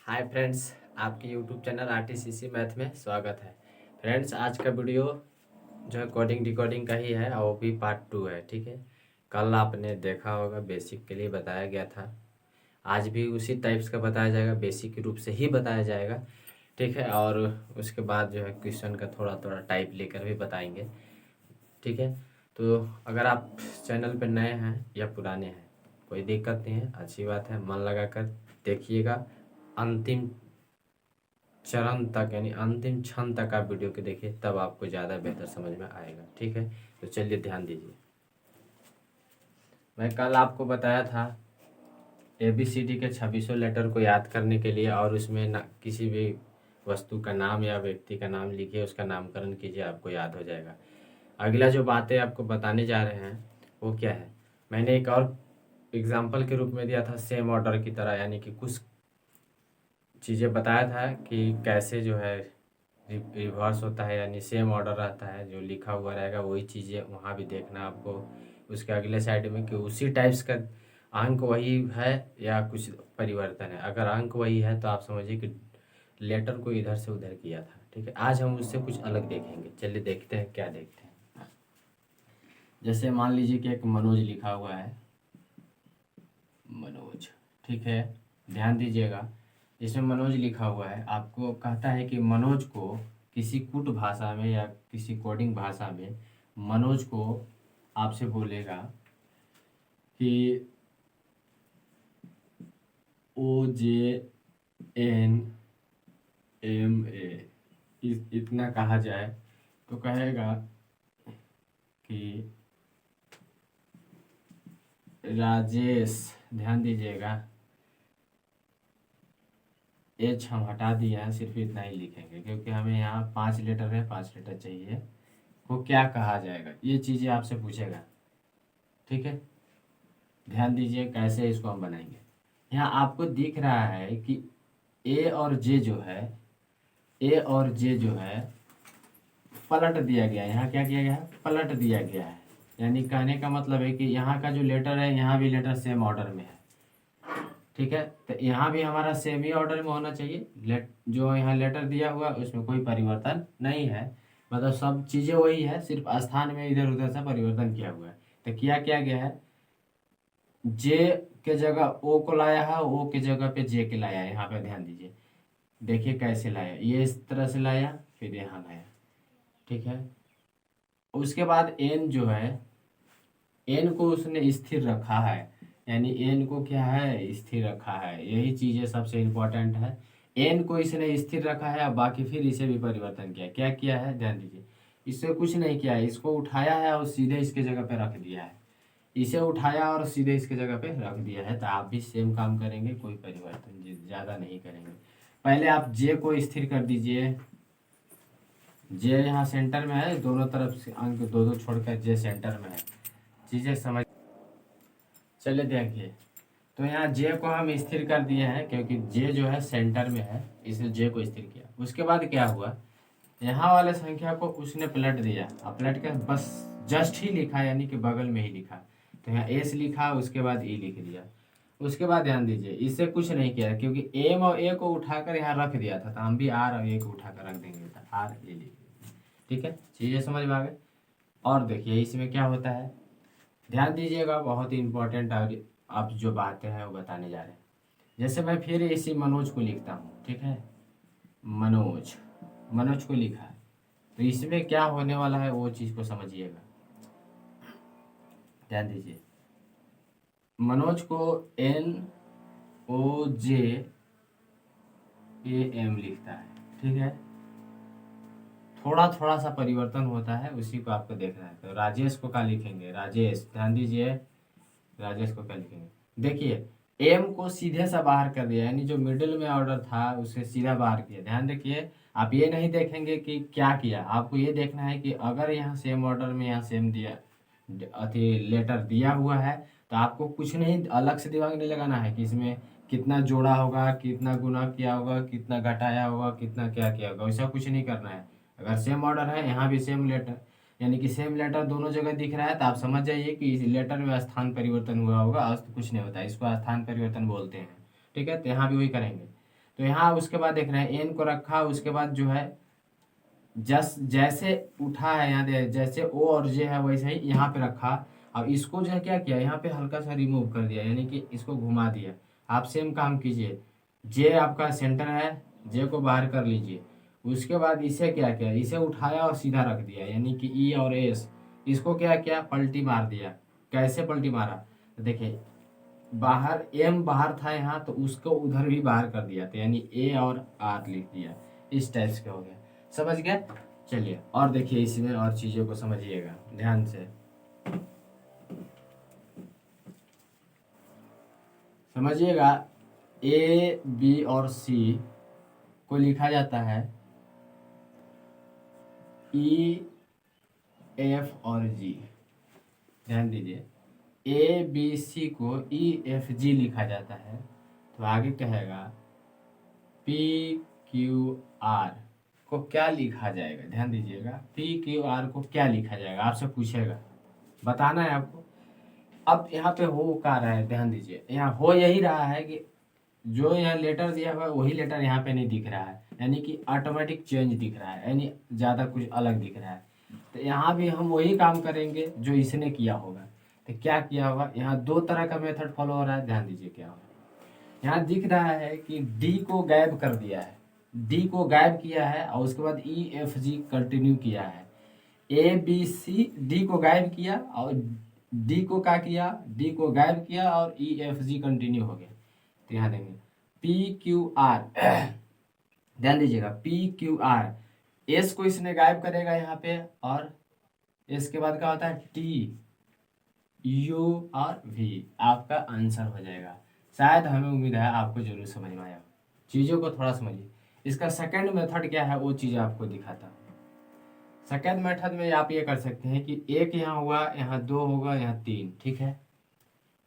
Hi friends, आपके YouTube channel आरटीसीसी math में स्वागत है। फ्रेंड्स, आज का वीडियो जो है कोडिंग डिकोडिंग का ही है और वो भी पार्ट 2 है। ठीक है, कल आपने देखा होगा बेसिक के लिए बताया गया था। आज भी उसी टाइप्स का बताया जाएगा, बेसिक रूप से ही बताया जाएगा। ठीक है, और उसके बाद जो है क्वेश्चन का थोड़ा थोड़ा टाइप लेकर भी बताएंगे। ठीक है, तो अगर आप चैनल पर नए हैं या पुराने हैं कोई दिक्कत नहीं है, अच्छी बात है। मन लगा कर देखिएगा, अंतिम चरण तक यानी अंतिम क्षण तक आप वीडियो के देखिए, तब आपको ज़्यादा बेहतर समझ में आएगा। ठीक है, तो चलिए ध्यान दीजिए। मैं कल आपको बताया था ABCD के 2600 लेटर को याद करने के लिए, और उसमें ना किसी भी वस्तु का नाम या व्यक्ति का नाम लिखिए, उसका नामकरण कीजिए, आपको याद हो जाएगा। अगला जो बातें आपको बताने जा रहे हैं वो क्या है, मैंने एक और एग्जाम्पल के रूप में दिया था सेम ऑर्डर की तरह, यानी कि कुछ चीज़ें बताया था कि कैसे जो है रिवर्स होता है, यानी सेम ऑर्डर रहता है, जो लिखा हुआ रहेगा वही चीज़ें वहाँ भी देखना आपको। उसके अगले साइड में कि उसी टाइप्स का अंक वही है या कुछ परिवर्तन है। अगर अंक वही है तो आप समझिए कि लेटर को इधर से उधर किया था। ठीक है, आज हम उससे कुछ अलग देखेंगे। चलिए देखते हैं क्या देखते हैं। जैसे मान लीजिए कि एक मनोज लिखा हुआ है, मनोज। ठीक है, ध्यान दीजिएगा, इसमें मनोज लिखा हुआ है। आपको कहता है कि मनोज को किसी कूट भाषा में या किसी कोडिंग भाषा में मनोज को आपसे बोलेगा कि OJNMA इतना कहा जाए तो कहेगा कि राजेश। ध्यान दीजिएगा, एच हम हटा दिए हैं, सिर्फ इतना ही लिखेंगे क्योंकि हमें यहाँ 5 लेटर है, 5 लेटर चाहिए। को क्या कहा जाएगा, ये चीज़ें आपसे पूछेगा। ठीक है, ध्यान दीजिए कैसे इसको हम बनाएंगे। यहाँ आपको दिख रहा है कि ए और जे जो है पलट दिया गया है। यहाँ क्या किया गया है, पलट दिया गया है। यानी कहने का मतलब है कि यहाँ का जो लेटर है, यहाँ भी लेटर सेम ऑर्डर में है। ठीक है, तो यहाँ भी हमारा सेम ही ऑर्डर में होना चाहिए। जो यहाँ लेटर दिया हुआ उसमें कोई परिवर्तन नहीं है, मतलब सब चीज़ें वही है, सिर्फ स्थान में इधर उधर से परिवर्तन किया हुआ है। तो क्या किया गया है, जे के जगह ओ को लाया है, ओ के जगह पे जे के लाया है। यहाँ पे ध्यान दीजिए, देखिए कैसे लाया, ये इस तरह से लाया, फिर यहाँ लाया। ठीक है, उसके बाद एन जो है, एन को उसने स्थिर रखा है, यानी एन को क्या है, स्थिर रखा है। यही चीज़ें सबसे इम्पोर्टेंट है। एन को इसने स्थिर रखा है, अब बाकी फिर इसे भी परिवर्तन किया। क्या किया है, ध्यान दीजिए, इससे कुछ नहीं किया है, इसको उठाया है और सीधे इसके जगह पे रख दिया है। इसे उठाया और सीधे इसके जगह पे रख दिया है। तो आप भी सेम काम करेंगे, कोई परिवर्तन ज़्यादा नहीं करेंगे। पहले आप जे को स्थिर कर दीजिए। जे यहाँ सेंटर में है, दोनों तरफ से अंक दो दो छोड़कर जे सेंटर में है। चीज़ें समझ, चलिए देखिए, तो यहाँ जे को हम स्थिर कर दिए हैं क्योंकि जे जो है सेंटर में है, इसलिए जे को स्थिर किया। उसके बाद क्या हुआ, यहाँ वाले संख्या को उसने पलट दिया, और पलट कर बस जस्ट ही लिखा, यानी कि बगल में ही लिखा। तो यहाँ एस लिखा, उसके बाद ई लिख दिया। उसके बाद ध्यान दीजिए, इससे कुछ नहीं किया क्योंकि एम और ए को उठाकर यहाँ रख दिया था, तो हम भी आर और ए को उठाकर रख देंगे, तो आर ए लिख देंगे। ठीक है, चीज़ें समझ में आ गए। और देखिए इसमें क्या होता है, ध्यान दीजिएगा, बहुत ही इंपॉर्टेंट आप जो बातें हैं वो बताने जा रहे हैं। जैसे मैं फिर इसी मनोज को लिखता हूँ। ठीक है, मनोज, मनोज को लिखा है, तो इसमें क्या होने वाला है वो चीज़ को समझिएगा। ध्यान दीजिए, मनोज को NOJAM लिखता है। ठीक है, थोड़ा थोड़ा सा परिवर्तन होता है, उसी को आपको देखना है। तो राजेश को क्या लिखेंगे, राजेश। ध्यान दीजिए, राजेश को क्या लिखेंगे, देखिए एम को सीधे सा बाहर कर दिया, यानी जो मिडिल में ऑर्डर था उसे सीधा बाहर किया। ध्यान देखिए, आप ये नहीं देखेंगे कि क्या किया, आपको ये देखना है कि अगर यहाँ सेम ऑर्डर में यहाँ सेम दिया अति लेटर दिया हुआ है, तो आपको कुछ नहीं अलग से दिमाग नहीं लगाना है कि इसमें कितना जोड़ा होगा, कितना गुना किया होगा, कितना घटाया होगा, कितना क्या किया होगा, वैसा कुछ नहीं करना है। अगर सेम ऑर्डर है, यहाँ भी सेम लेटर, यानी कि सेम लेटर दोनों जगह दिख रहा है, तो आप समझ जाइए कि इस लेटर में स्थान परिवर्तन हुआ होगा। अस्त कुछ नहीं होता है, इसको स्थान परिवर्तन बोलते हैं। ठीक है, तो यहाँ भी वही करेंगे। तो यहाँ उसके बाद देख रहे हैं एन को रखा, उसके बाद जो है जैसे उठा है यहाँ जैसे ओ और जे है वैसे ही यहाँ पे रखा। अब इसको जो है क्या किया, यहाँ पे हल्का सा रिमूव कर दिया, यानी कि इसको घुमा दिया। आप सेम काम कीजिए, जे आपका सेंटर है, जे को बाहर कर लीजिए। उसके बाद इसे क्या किया, इसे उठाया और सीधा रख दिया, यानी कि ई और एस। इसको क्या किया, पलटी मार दिया। कैसे पलटी मारा, तो देखिए बाहर एम बाहर था यहाँ, तो उसको उधर भी बाहर कर दिया, तो यानी ए और आर लिख दिया। इस टाइप से हो गया, समझ गए। चलिए और देखिए इसमें और चीज़ों को समझिएगा ध्यान से, समझिएगा। ए बी और सी को लिखा जाता है ई एफ और जी। ध्यान दीजिए, ए बी सी को ई एफ जी लिखा जाता है। तो आगे कहेगा पी क्यू आर को क्या लिखा जाएगा, ध्यान दीजिएगा, पी क्यू आर को क्या लिखा जाएगा, आपसे पूछेगा, बताना है आपको। अब यहाँ पे हो क्या रहा है, ध्यान दीजिए, यहाँ हो यही रहा है कि जो यहाँ लेटर दिया हुआ है वही लेटर यहाँ पे नहीं दिख रहा है, यानी कि ऑटोमेटिक चेंज दिख रहा है, यानी ज़्यादा कुछ अलग दिख रहा है। तो यहाँ भी हम वही काम करेंगे जो इसने किया होगा। तो क्या किया होगा, यहाँ दो तरह का मेथड फॉलो हो रहा है, ध्यान दीजिए क्या होगा। यहाँ दिख रहा है कि डी को गायब कर दिया है, डी को गायब किया है, और उसके बाद ई एफ जी कंटिन्यू किया है। ए बी सी डी को गायब किया और डी को क्या किया, डी को गायब किया और ई एफ जी कंटिन्यू हो गया। तो यहाँ देंगे पी क्यू आर, ध्यान दीजिएगा, पी क्यू आर, एस को इसने गायब करेगा यहाँ पे, और एस के बाद क्या होता है टी यू और वी, आपका आंसर हो जाएगा। शायद हमें उम्मीद है आपको जरूर समझ में आया। चीज़ों को थोड़ा समझिए। इसका सेकंड मेथड क्या है वो चीज़ आपको दिखाता हूँ। सेकंड मेथड में आप ये कर सकते हैं कि एक यहाँ हुआ, यहाँ दो होगा, यहाँ तीन, ठीक है।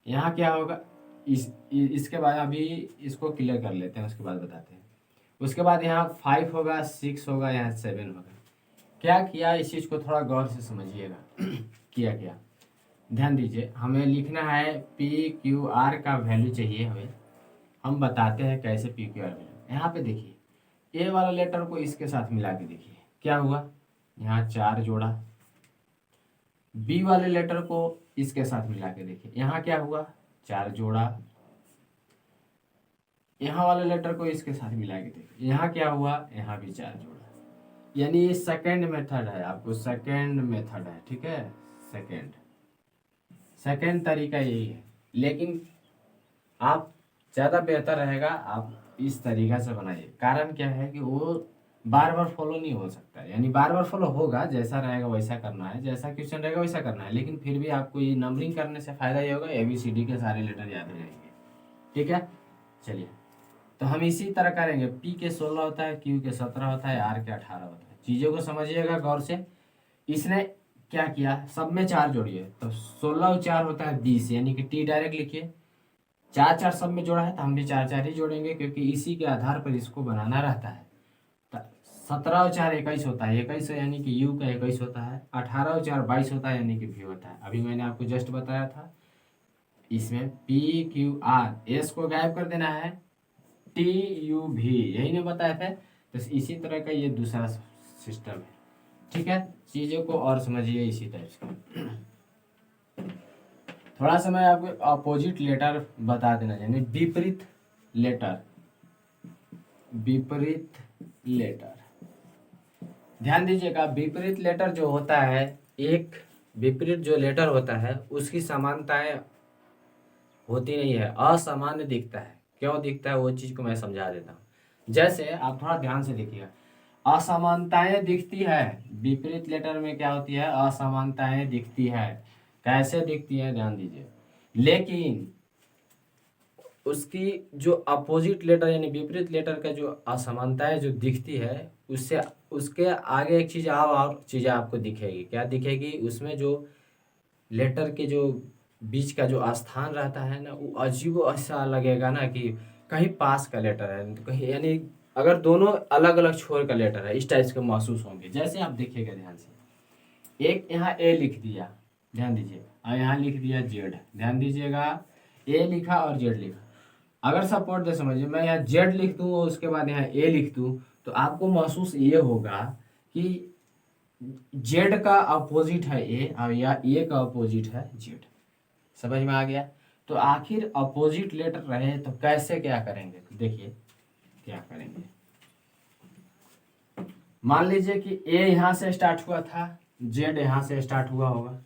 यहाँ क्या होगा, इसके बाद अभी इसको क्लियर कर लेते हैं, उसके बाद बताते हैं। उसके बाद यहाँ 5 होगा, 6 होगा, यहाँ 7 होगा। क्या किया, इस चीज़ को थोड़ा गौर से समझिएगा। किया क्या, ध्यान दीजिए, हमें लिखना है पी क्यू आर का वैल्यू चाहिए हमें। हम बताते हैं कैसे पी क्यू आर वैल्यू। यहाँ पे देखिए ए वाला लेटर को इसके साथ मिला के देखिए क्या हुआ, यहाँ 4 जोड़ा। बी वाले लेटर को इसके साथ मिला के देखिए, यहाँ क्या हुआ, 4 जोड़ा। यहाँ वाले लेटर को इसके साथ मिला के देखिए, यहाँ क्या हुआ, यहाँ भी 4 जोड़ा। यानी ये सेकेंड मेथड है, आपको सेकेंड मेथड है, ठीक है। सेकेंड तरीका यही है, लेकिन आप ज़्यादा बेहतर रहेगा आप इस तरीका से बनाइए। कारण क्या है कि वो बार बार फॉलो नहीं हो सकता, यानी बार बार फॉलो होगा, जैसा रहेगा वैसा करना है, जैसा क्वेश्चन रहेगा वैसा करना है, लेकिन फिर भी आपको ये नंबरिंग करने से फ़ायदा ये होगा, ABCD के सारे लेटर याद हो जाएंगे, ठीक है। चलिए, तो हम इसी तरह करेंगे। पी के 16 होता है, क्यू के 17 होता है, आर के 18 होता है। चीज़ों को समझिएगा गौर से। इसने क्या किया, सब में 4 जोड़िए, तो 16 और 4 होता है 20, यानी कि टी डायरेक्ट लिखिए। 4 4 सब में जोड़ा है तो हम भी 4 4 ही जोड़ेंगे, क्योंकि इसी के आधार पर इसको बनाना रहता है। 17 और 4 21 होता है, 21 यानी कि यू का 21 होता है। 18 और 4 22 होता है, यानी कि वी होता है। अभी मैंने आपको जस्ट बताया था। इसमें पी क्यू आर, एस को गायब कर देना है, टी यू भी, यही नहीं बताया था। तो इसी तरह का ये दूसरा सिस्टम है, ठीक है। चीज़ों को और समझिए इसी टाइप से। थोड़ा सा मैं आपको अपोजिट लेटर बता देना, यानी विपरीत लेटर। विपरीत लेटर, ध्यान दीजिएगा, विपरीत लेटर जो होता है, एक विपरीत जो लेटर होता है उसकी समानताएं होती नहीं है, असामान्य दिखता है। क्यों दिखता है वो चीज़ को मैं समझा देता हूँ। जैसे आप थोड़ा ध्यान से देखिएगा, असमानताएं दिखती है, विपरीत लेटर में क्या होती है, असमानताएं दिखती है। कैसे दिखती है, ध्यान दीजिए। लेकिन उसकी जो अपोजिट लेटर यानी विपरीत लेटर का जो असमानताएं जो दिखती है, उससे उसके आगे एक चीज़ और चीज़ें आपको दिखेगी। क्या दिखेगी, उसमें जो लेटर के जो बीच का जो स्थान रहता है ना, वो अजीब ऐसा लगेगा ना कि कहीं पास का लेटर है, तो कहीं, यानी अगर दोनों अलग अलग छोर का लेटर है, इस टाइप के महसूस होंगे। जैसे आप देखिएगा ध्यान से, एक यहाँ ए लिख दिया, ध्यान दीजिए, और यहाँ लिख दिया जेड, ध्यान दीजिएगा, ए लिखा और जेड लिखा। अगर सपोर्ट दे समझिए मैं यहाँ जेड लिख दूँ और उसके बाद यहाँ ए लिख दूँ तो आपको महसूस ये होगा कि जेड का अपोजिट है ए और या ए का अपोजिट है जेड। समझ में आ गया। तो आखिर अपोजिट लेटर रहे तो कैसे क्या करेंगे, तो देखिए क्या करेंगे। मान लीजिए कि ए यहाँ से स्टार्ट हुआ था, जेड यहाँ से स्टार्ट हुआ होगा,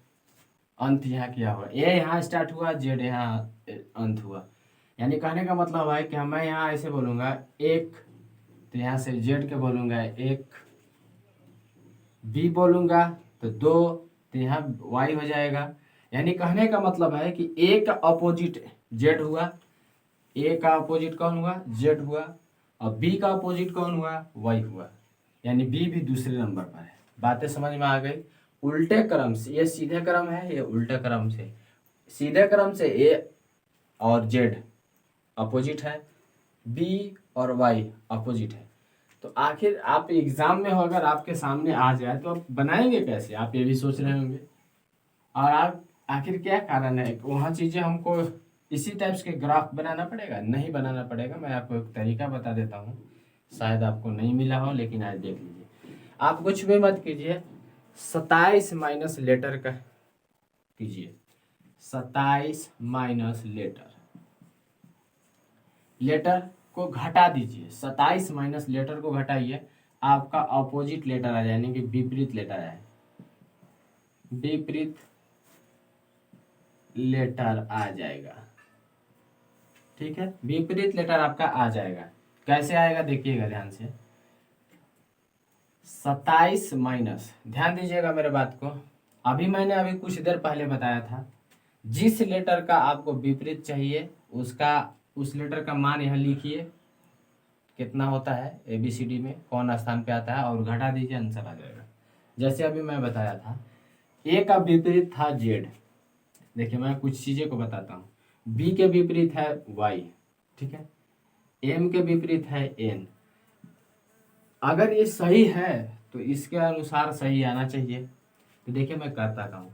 अंत यहाँ किया हुआ, ए यहाँ स्टार्ट हुआ, जेड यहाँ अंत हुआ। यानी कहने का मतलब है कि मैं यहाँ ऐसे बोलूँगा एक, तो यहाँ से जेड के बोलूँगा एक, बी बोलूँगा तो दो, तो यहाँ वाई हो जाएगा। यानी कहने का मतलब है कि ए का अपोजिट जेड हुआ, ए का अपोजिट कौन हुआ, जेड हुआ, और बी का अपोजिट कौन हुआ, वाई हुआ। यानी बी भी दूसरे नंबर पर है। बातें समझ में आ गई। उल्टे क्रम से, ये सीधे क्रम है, ये उल्टे क्रम से। सीधे क्रम से ए और जेड अपोजिट है, बी और वाई अपोजिट है। तो आखिर आप एग्जाम में हो अगर आपके सामने आ जाए तो आप बनाएंगे कैसे, आप ये भी सोच रहे होंगे। और आप आखिर क्या कारण है, वहाँ चीज़ें हमको इसी टाइप्स के ग्राफ बनाना पड़ेगा, नहीं बनाना पड़ेगा। मैं आपको एक तरीका बता देता हूँ, शायद आपको नहीं मिला हो, लेकिन आज देख लीजिए। आप कुछ भी मत कीजिए, 27 माइनस लेटर का कीजिए, 27 माइनस लेटर, लेटर को घटा दीजिए, 27 माइनस लेटर को घटाइए, आपका अपोजिट लेटर आ जाए, यानी कि विपरीत लेटर आए, विपरीत लेटर आ जाएगा। ठीक है, विपरीत लेटर आपका आ जाएगा। कैसे आएगा देखिएगा ध्यान से। 27 माइनस, ध्यान दीजिएगा मेरे बात को। मैंने कुछ देर पहले बताया था, जिस लेटर का आपको विपरीत चाहिए उसका, उस लेटर का मान यहाँ लिखिए कितना होता है ABCD में, कौन स्थान पे आता है, और घटा दीजिए, आंसर आ जाएगा। जैसे अभी मैं बताया था, ए का विपरीत था जेड। देखिए मैं कुछ चीज़ें को बताता हूँ। बी के विपरीत है वाई, ठीक है, एम के विपरीत है एन। अगर ये सही है तो इसके अनुसार सही आना चाहिए। तो देखिए मैं करता हूँ,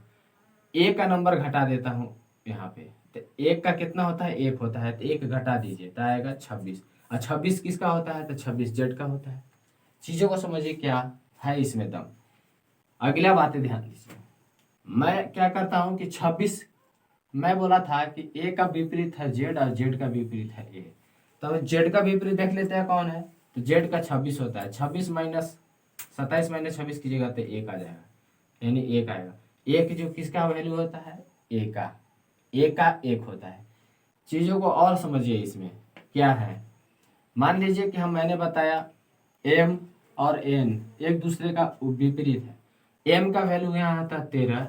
ए का नंबर घटा देता हूँ यहाँ पे, तो एक का कितना होता है, एक होता है, तो एक घटा दीजिए तो आएगा 26। और 26 किसका होता है, तो 26 जेड का होता है। चीज़ों को समझिए क्या है इसमें दम। अगला बातें ध्यान दीजिए, मैं क्या करता हूँ कि 26, मैं बोला था कि ए का विपरीत है जेड और जेड का विपरीत है ए, तो जेड का विपरीत देख लेते हैं कौन है, तो जेड का 26 होता है। 26 माइनस 27 माइनस 26 कीजिएगा तो एक आ जाएगा, यानी एक आएगा। एक जो किसका वैल्यू होता है, ए का, ए का एक होता है। चीज़ों को और समझिए इसमें क्या है। मान लीजिए कि मैंने बताया एम और एन एक दूसरे का विपरीत है। एम का वैल्यू यहाँ आता है 13,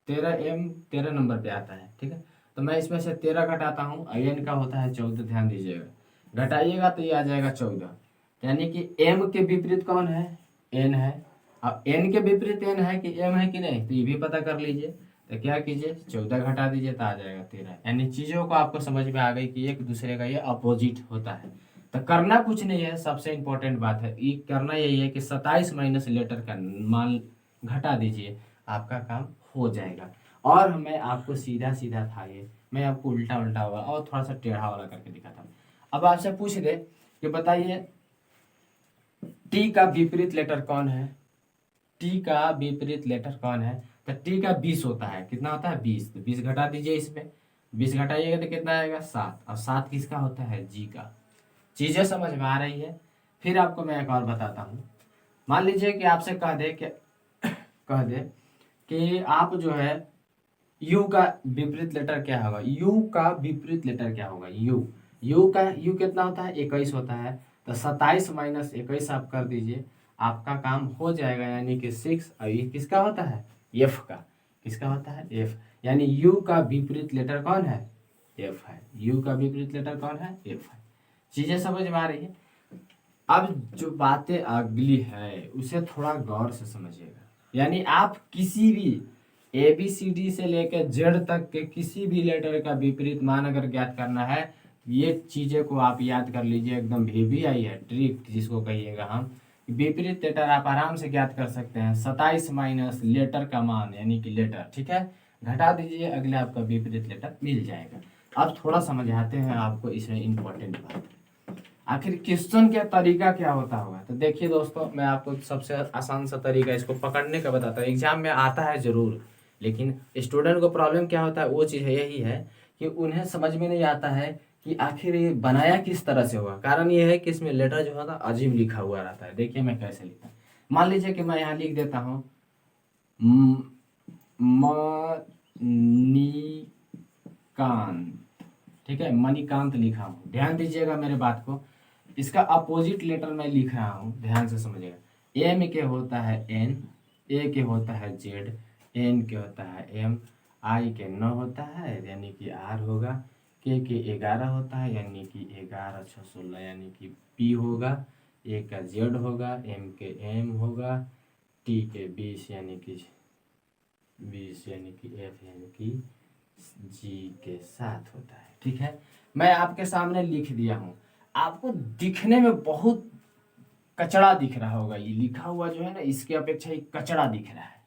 13 एम 13 नंबर पे आता है, ठीक है। तो मैं इसमें से 13 घटाता हूँ, एन का होता है 14, ध्यान दीजिएगा, घटाइएगा तो ये आ जाएगा 14। यानी कि एम के विपरीत कौन है, एन है। अब एन के विपरीत एन है कि एम है कि नहीं, तो ये भी पता कर लीजिए। तो क्या कीजिए, 14 घटा दीजिए तो आ जाएगा 13। यानी चीज़ों को आपको समझ में आ गई कि एक दूसरे का ये अपोजिट होता है। तो करना कुछ नहीं है, सबसे इंपॉर्टेंट बात है ये करना यही है कि 27 माइनस लेटर का मान घटा दीजिए, आपका काम हो जाएगा। और मैं आपको सीधा सीधा था ये, मैं आपको उल्टा उल्टा वाला और थोड़ा सा टेढ़ा वाला करके दिखाता हूँ। अब आपसे पूछ दे कि बताइए टी का विपरीत लेटर कौन है, टी का विपरीत लेटर कौन है, तो टी का 20 होता है। कितना होता है, 20, तो 20 घटा दीजिए, इसमें 20 घटाइएगा तो कितना आएगा, 7। और 7 किसका होता है, जी का। चीज़ें समझ में आ रही है। फिर आपको मैं एक और बताता हूँ। मान लीजिए कि आपसे कह दे कि आप जो है यू का विपरीत लेटर क्या होगा, यू का विपरीत लेटर क्या होगा, यू का यू कितना होता है, 21 होता है। तो 27 माइनस 21 आप कर दीजिए, आपका काम हो जाएगा। यानी कि 6। और ये किसका होता है, एफ का। किसका होता है, एफ। यानी यू का विपरीत लेटर कौन है, एफ है। यू का विपरीत लेटर कौन है, एफ है। चीज़ें समझ में आ रही है। अब जो बातें अगली है उसे थोड़ा गौर से समझिएगा। यानी आप किसी भी ABCD से लेकर जेड तक के किसी भी लेटर का विपरीत मान अगर ज्ञात करना है, ये चीज़ें को आप याद कर लीजिए। एकदम VBI है, ट्रिक जिसको कहिएगा हम। विपरीत लेटर आप आराम से ज्ञात कर सकते हैं। 27 माइनस लेटर का मान, यानी कि लेटर, ठीक है, घटा दीजिए, अगले आपका विपरीत लेटर मिल जाएगा। अब थोड़ा समझाते हैं आपको इसमें इम्पोर्टेंट बात। आखिर क्वेश्चन का तरीका क्या होता होगा, तो देखिए दोस्तों, मैं आपको सबसे आसान सा तरीका इसको पकड़ने का बताता हूँ। एग्जाम में आता है जरूर, लेकिन स्टूडेंट को प्रॉब्लम क्या होता है, वो चीज़ यही है कि उन्हें समझ में नहीं आता है कि आखिर ये बनाया किस तरह से होगा। कारण ये है कि इसमें लेटर जो होता है अजीब लिखा हुआ रहता है। देखिए मैं कैसे लिखता हूँ, मान लीजिए कि मैं यहाँ लिख देता हूँ मणिकांत, ठीक है, मणिकांत लिखा हूँ। ध्यान दीजिएगा मेरे बात को, इसका अपोजिट लेटर मैं लिख रहा हूँ, ध्यान से समझिएगा। एम के होता है एन, ए के होता है जेड, एन के होता है एम, आई के 9 होता है यानी कि आर होगा, के 11 होता है यानी कि 11 6 16 यानी कि पी होगा, ए का जेड होगा, एम के एम होगा, टी के 20 यानी कि एफ यानी कि जी के साथ होता है। ठीक है, मैं आपके सामने लिख दिया हूँ। आपको दिखने में बहुत कचड़ा दिख रहा होगा, ये लिखा हुआ जो है ना, इसके अपेक्षा ही कचड़ा दिख रहा है।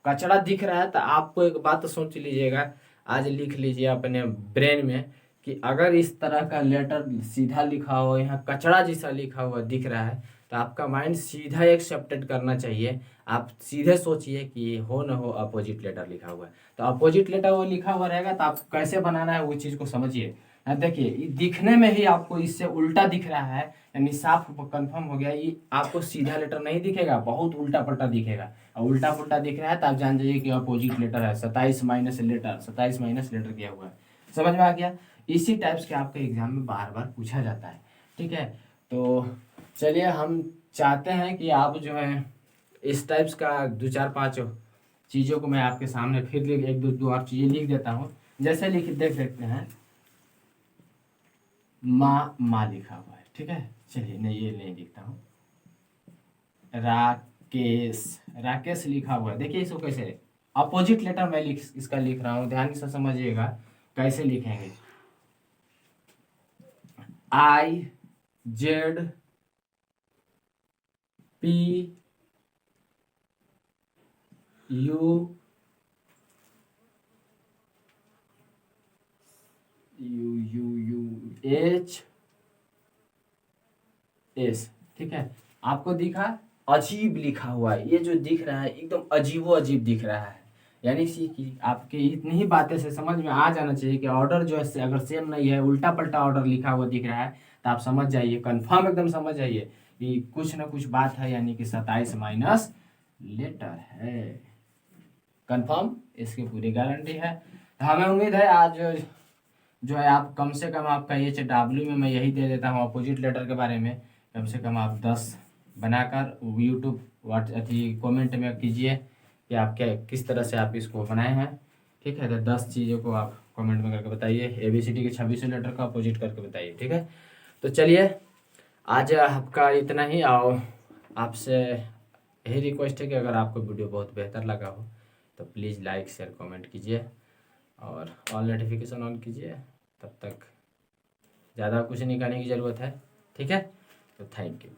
कचड़ा दिख रहा है तो आपको एक बात सोच लीजिएगा, आज लिख लीजिए अपने ब्रेन में कि अगर इस तरह का लेटर सीधा लिखा हो, यहाँ कचड़ा जैसा लिखा हुआ दिख रहा है, तो आपका माइंड सीधा एक्सेप्टेड करना चाहिए। आप सीधे सोचिए कि हो न हो अपोजिट लेटर लिखा हुआ है, तो अपोजिट लेटर वो लिखा हुआ रहेगा, तो आप कैसे बनाना है वो चीज़ को समझिए। देखिए दिखने में ही आपको इससे उल्टा दिख रहा है, यानी साफ कंफर्म हो गया, ये आपको सीधा लेटर नहीं दिखेगा, बहुत उल्टा पल्टा दिखेगा। और उल्टा पुल्टा दिख रहा है तो आप जान जाइए कि अपोजिट लेटर है। 27 माइनस लेटर किया हुआ है। समझ में आ गया। इसी टाइप्स के आपके एग्जाम में बार बार पूछा जाता है। ठीक है, तो चलिए हम चाहते हैं कि आप जो है इस टाइप्स का 2 4 5 चीज़ों को मैं आपके सामने फिर एक दो और चीज़ें लिख देता हूँ। जैसे लिख देख सकते हैं, माँ लिखा हुआ है। ठीक है, चलिए नहीं ये नहीं लिखता हूँ, राकेश लिखा हुआ है। देखिए इसको कैसे अपोजिट लेटर मैं इसका लिख रहा हूँ, ध्यान से समझिएगा कैसे लिखेंगे। I Z P U H S. ठीक है, आपको दिखा अजीब लिखा हुआ है, ये जो दिख रहा है एकदम अजीबो अजीब दिख रहा है। यानी कि आपके इतनी ही बातें से समझ में आ जाना चाहिए कि ऑर्डर जो है अगर सेम नहीं है, उल्टा पल्टा ऑर्डर लिखा हुआ दिख रहा है, तो आप समझ जाइए, कंफर्म एकदम समझ जाइए कि कुछ ना कुछ बात है, यानी कि 27 माइनस लेटर है। कंफर्म, इसकी पूरी गारंटी है। तो हमें उम्मीद है आज जो है आप कम से कम आपका HW में मैं यही दे देता हूँ अपोजिट लेटर के बारे में, कम से कम आप 10 बनाकर यूट्यूब कमेंट में कीजिए कि आप क्या किस तरह से आप इसको बनाए हैं। ठीक है, तो 10 चीज़ों को आप कमेंट में करके बताइए, ABCD के 26 लेटर का अपोजिट करके बताइए। ठीक है, तो चलिए आज आपका इतना ही। आओ आपसे यही रिक्वेस्ट है कि अगर आपको वीडियो बहुत बेहतर लगा हो तो प्लीज़ लाइक शेयर कमेंट कीजिए और ऑल नोटिफिकेशन ऑन कीजिए। तब तक ज़्यादा कुछ नहीं करने की ज़रूरत है। ठीक है, तो थैंक यू।